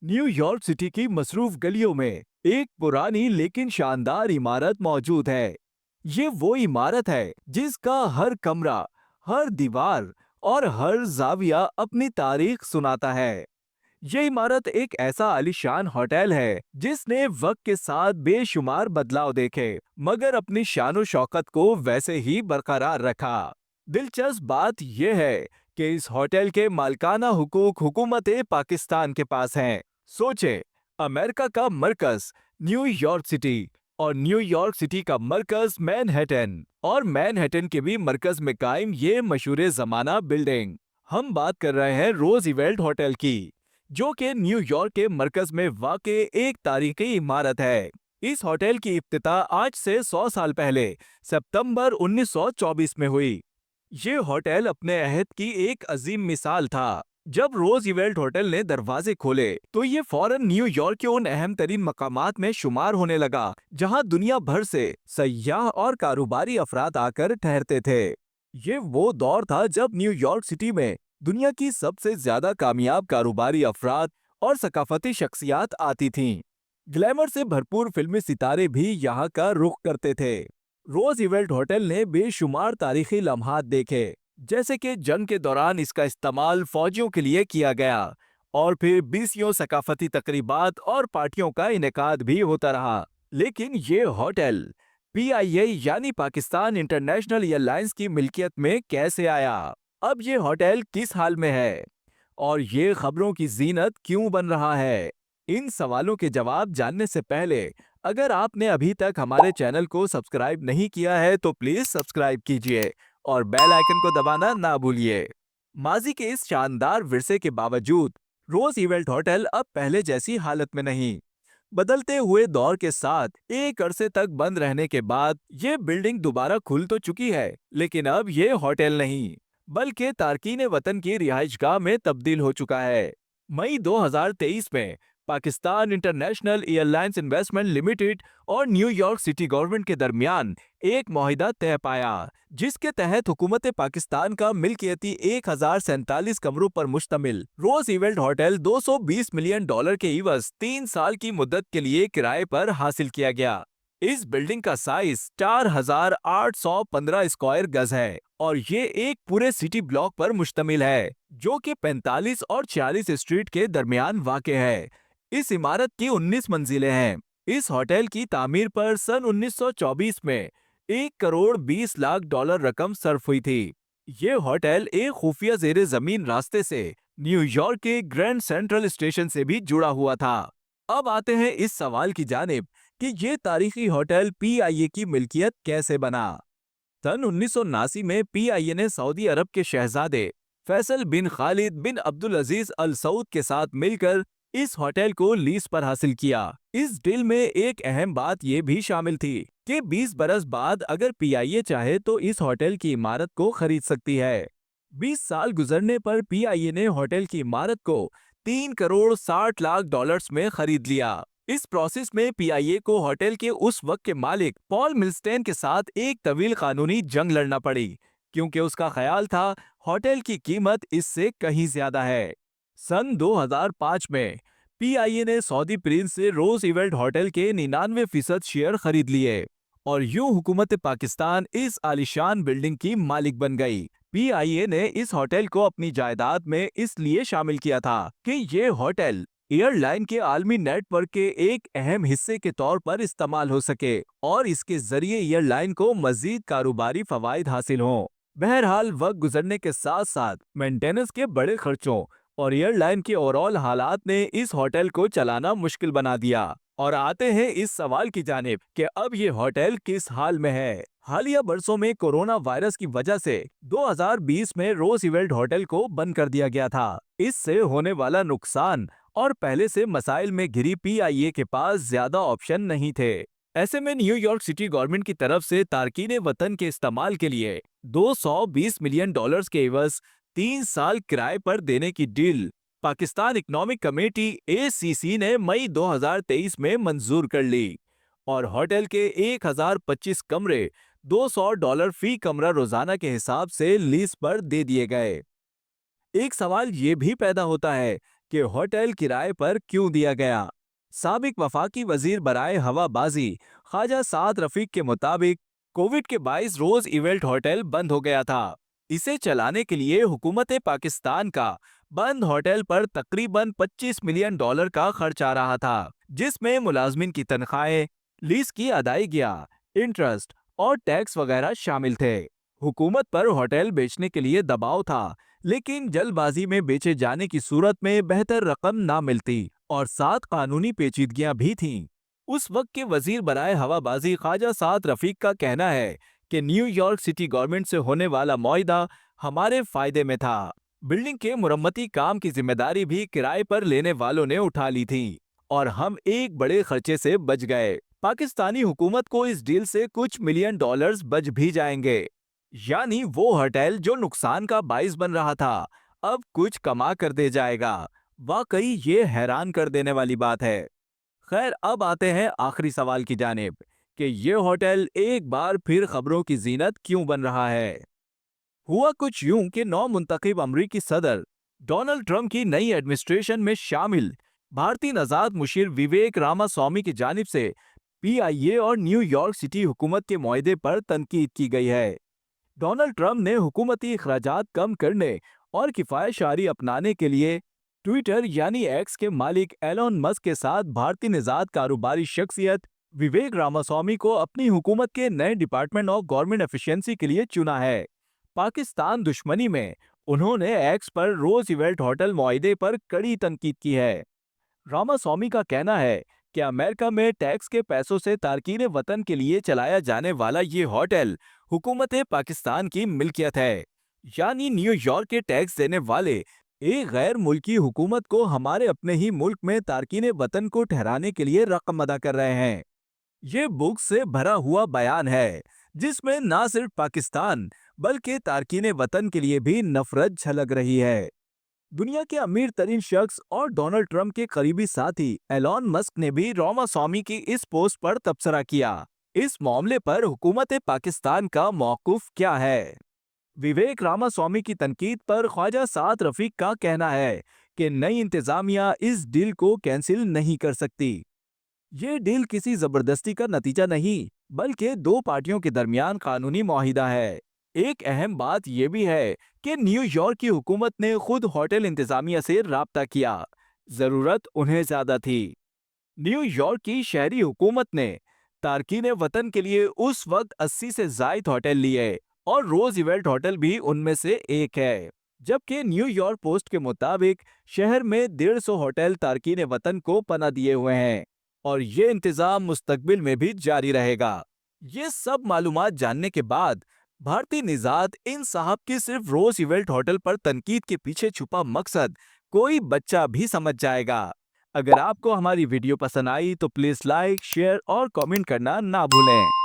New York city की मसरूफ गलियों में एक पुरानी लेकिन शानदार इमारत मौजूद है। ये वो इमारत है जिसका हर कमरा, हर दीवार और हर जाविया अपनी तारीख सुनाता है। ये इमारत एक ऐसा आलीशान होटल है जिसने वक्त के साथ बेशुमार बदलाव देखे, मगर अपनी शानो शौकत को वैसे ही बरकरार रखा। दिलचस्प बात यह है कि इस होटल के मालिकाना हुकूक हुकूमत पाकिस्तान के पास हैं। सोचे, अमेरिका का मरकज न्यूयॉर्क सिटी और न्यूयॉर्क सिटी का मरकज मैनहट्टन, और मैनहट्टन के भी मरकज में कायम ये मशहूर जमाना बिल्डिंग। हम बात कर रहे हैं रोजवेल्ट होटल की, जो कि न्यूयॉर्क के मरकज में वाक़ एक तारीखी इमारत है। इस होटल की इफ्तिताह आज से 100 साल पहले सितंबर 1924 में हुई। ये होटल अपने अहद की एक अजीम मिसाल था। जब रोजवेल्ट होटल ने दरवाजे खोले तो ये फौरन न्यूयॉर्क के उन अहम तरीन मकामात में शुमार होने लगा जहां दुनिया भर से सयाह और कारोबारी अफराद आकर ठहरते थे। ये वो दौर था जब न्यूयॉर्क सिटी में दुनिया की सबसे ज्यादा कामयाब कारोबारी अफराद और सकाफती शख्सियात आती थीं। ग्लैमर से भरपूर फिल्मी सितारे भी यहाँ का रुख करते थे। रोजवेल्ट होटल ने बेशुमार तारीखी लम्हात देखे, जैसे कि जंग के दौरान इसका इस्तेमाल फौजियों के लिए किया गया, और फिर बीसियों सकाफती तकरीबात और पार्टियों का इनेकाद भी होता रहा। लेकिन ये होटल PIA यानी पाकिस्तान इंटरनेशनल एयरलाइंस की मिल्कियत में कैसे आया? अब ये होटल किस हाल में है? और ये खबरों की जीनत क्यों बन रहा है? इन सवालों के जवाब जानने से पहले, अगर आपने अभी तक हमारे चैनल को सब्सक्राइब नहीं किया है तो प्लीज सब्सक्राइब कीजिए और बेल आइकन को दबाना ना भूलिए। माजी के इस शानदार विरसे के बावजूद रोजवेल्ट होटल अब पहले जैसी हालत में नहीं। बदलते हुए दौर के साथ एक अरसे तक बंद रहने के बाद ये बिल्डिंग दोबारा खुल तो चुकी है, लेकिन अब ये होटल नहीं बल्कि तारकीन वतन की रिहाइशगाह में तब्दील हो चुका है। मई 2023 में Pakistan international airlines investment limited और न्यूयॉर्क सिटी गवर्नमेंट के दरमियान एक मुआहिदा तय पाया, जिसके तहत हुकूमत पाकिस्तान का मिल्कियती 1047 कमरों पर मुश्तमिल रोजवेल्ट होटल $220 मिलियन के इवज 3 साल की मुद्दत के लिए किराए पर हासिल किया गया। इस बिल्डिंग का साइज 4815 स्क्वायर गज है और ये एक पूरे सिटी ब्लॉक पर मुश्तमिल है, जो कि 45 और 46 स्ट्रीट के दरमियान वाक़ है। इस इमारत की 19 मंजिलें हैं। इस होटल की तामीर पर सन 1924 में $1 करोड़ 20 लाख रकम सर्फ हुई थी। ये होटल एक खुफिया जेर जमीन रास्ते से न्यूयॉर्क के ग्रैंड सेंट्रल स्टेशन से भी जुड़ा हुआ था। अब आते हैं इस सवाल की जानिब कि ये तारीखी होटल PIA की मिल्कियत कैसे बना। सन 1979 में PIA ने सऊदी अरब के शहजादे फैसल बिन खालिद बिन अब्दुल अजीज अल सऊद के साथ मिलकर इस होटल को लीज पर हासिल किया। इस डील में एक अहम बात ये भी शामिल थी कि 20 बरस बाद अगर PIA चाहे तो इस होटल की इमारत को खरीद सकती है। 20 साल गुजरने पर PIA ने होटल की इमारत को $3 करोड़ 60 लाख में खरीद लिया। इस प्रोसेस में PIA को होटल के उस वक्त के मालिक पॉल मिल्स्टेन के साथ एक तवील कानूनी जंग लड़ना पड़ी, क्योंकि उसका ख्याल था होटल की कीमत इससे कहीं ज्यादा है। सन 2005 में PIA ने सऊदी प्रिंस से रोजवेल्ट होटल के 99% शेयर खरीद लिए और यूं हुकूमत पाकिस्तान इस आलीशान बिल्डिंग की मालिक बन गई। PIA ने इस होटल को अपनी जायदाद में इसलिए शामिल किया था कि ये होटल एयरलाइन के आलमी नेटवर्क के एक अहम हिस्से के तौर पर इस्तेमाल हो सके और इसके जरिए एयरलाइन को मजीद कारोबारी फवाइद हासिल हों। बहरहाल वक्त गुजरने के साथ साथ मेंटेनेंस के बड़े खर्चों और एयरलाइन के ओवरऑल हालात ने इस होटल को चलाना मुश्किल बना दिया। और आते हैं इस सवाल की जानिब कि अब ये होटल किस हाल में है। हालिया बरसों में कोरोना वायरस की वजह से 2020 में रोजवेल्ट होटल को बंद कर दिया गया था। इससे होने वाला नुकसान और पहले से मसाइल में घिरी PIA के पास ज्यादा ऑप्शन नहीं थे। ऐसे में न्यूयॉर्क सिटी गवर्नमेंट की तरफ से तारकीन वतन के इस्तेमाल के लिए $220 मिलियन के एवज 3 साल किराए पर देने की deal Pakistan economic committee ACC ने मई 2023 में मंजूर कर ली और होटल के 1025 कमरे $200 फी कमरा रोजाना के हिसाब से लीज पर दे दिए गए। एक सवाल ये भी पैदा होता है कि होटल किराए पर क्यों दिया गया। साबिक वफाकी वजीर बराए हवाबाजी ख्वाजा साद रफीक के मुताबिक कोविड के 22 रोज इवेंट होटल बंद हो गया था। इसे चलाने के लिए हुकूमत पाकिस्तान का बंद होटल पर तकरीबन $25 मिलियन का खर्च आ रहा था, जिसमें मुलाजमिन की तनख्वाहें, लीज की अदायगियां, इंटरेस्ट और टैक्स वगैरह शामिल थे। हुकूमत पर होटल बेचने के लिए दबाव था, लेकिन जल्दबाजी में बेचे जाने की सूरत में बेहतर रकम ना मिलती और साथ कानूनी पेचीदगियां भी थीं। उस वक्त के वजीर बराए हवाबाजी ख्वाजा साद रफीक का कहना है कि न्यूयॉर्क सिटी गवर्नमेंट से होने वाला मुआहदा हमारे फायदे में था। बिल्डिंग के मुरम्मती काम की जिम्मेदारी भी किराए पर लेने वालों ने उठा ली थी और हम एक बड़े खर्चे से बच गए। पाकिस्तानी हुकूमत को इस डील से कुछ मिलियन डॉलर्स बच भी जाएंगे। यानी वो होटल जो नुकसान का बाइस बन रहा था, अब कुछ कमा कर दे जाएगा। वाकई ये हैरान कर देने वाली बात है। खैर, अब आते हैं आखिरी सवाल की जानिब कि ये होटल एक बार फिर खबरों की जीनत क्यों बन रहा है। हुआ कुछ यूं कि नौ मुंतखब अमरीकी सदर डोनाल्ड ट्रंप की नई एडमिनिस्ट्रेशन में शामिल भारतीय नजात मुशीर विवेक रामास्वामी की जानिब से पीआईए और न्यूयॉर्क सिटी हुकूमत के मुआहदे पर तनकीद की गई है। डोनाल्ड ट्रंप ने हुकूमती अखराजात कम करने और किफायतशारी अपनाने के लिए ट्विटर यानी एक्स के मालिक एलोन मस्क के साथ भारतीय निजात कारोबारी शख्सियत विवेक रामास्वामी को अपनी हुकूमत के नए डिपार्टमेंट ऑफ गवर्नमेंट एफिशिएंसी के लिए चुना है। पाकिस्तान दुश्मनी में उन्होंने एक्स पर रोज इवेल्ट होटल मुआहदे पर कड़ी तनकीद की है। रामास्वामी का कहना है कि अमेरिका में टैक्स के पैसों से तारकीन वतन के लिए चलाया जाने वाला ये होटल हुकूमत पाकिस्तान की मिल्कियत है। यानी न्यूयॉर्क के टैक्स देने वाले एक गैर मुल्की हुकूमत को हमारे अपने ही मुल्क में तारकीन वतन को ठहराने के लिए रकम अदा कर रहे हैं। ये बुक से भरा हुआ बयान है, जिसमें ना सिर्फ पाकिस्तान बल्कि तारकीन वतन के लिए भी नफरत झलक रही है। दुनिया के अमीर तरीन शख्स और डोनाल्ड ट्रंप के करीबी साथी एलॉन मस्क ने भी रामास्वामी की इस पोस्ट पर तबसरा किया। इस मामले पर हुकूमत पाकिस्तान का मौक़िफ़ क्या है? विवेक रामास्वामी की तनकीद पर ख्वाजा साद रफीक का कहना है कि नई इंतजामिया इस डील को कैंसिल नहीं कर सकती। ये डील किसी जबरदस्ती का नतीजा नहीं, बल्कि दो पार्टियों के दरमियान कानूनी मुआहिदा है। एक अहम बात यह भी है कि न्यूयॉर्क की हुकूमत ने खुद होटल इंतजामिया से राब्ता किया। जरूरत उन्हें ज्यादा थी। न्यूयॉर्क की शहरी हुकूमत ने तारकीन वतन के लिए उस वक्त 80 से जायद होटल लिए और रोज इवेल्ट होटल भी उनमें से एक है। जबकि न्यूयॉर्क पोस्ट के मुताबिक शहर में 150 होटल तारकीन वतन को पनाह दिए हुए हैं और ये इंतजाम मुस्तकबिल में भी जारी रहेगा। ये सब मालूमात जानने के बाद भारतीय निजात इन साहब की सिर्फ रोज इवेल्ट होटल पर तनकीद के पीछे छुपा मकसद कोई बच्चा भी समझ जाएगा। अगर आपको हमारी वीडियो पसंद आई तो प्लीज लाइक, शेयर और कमेंट करना ना भूलें।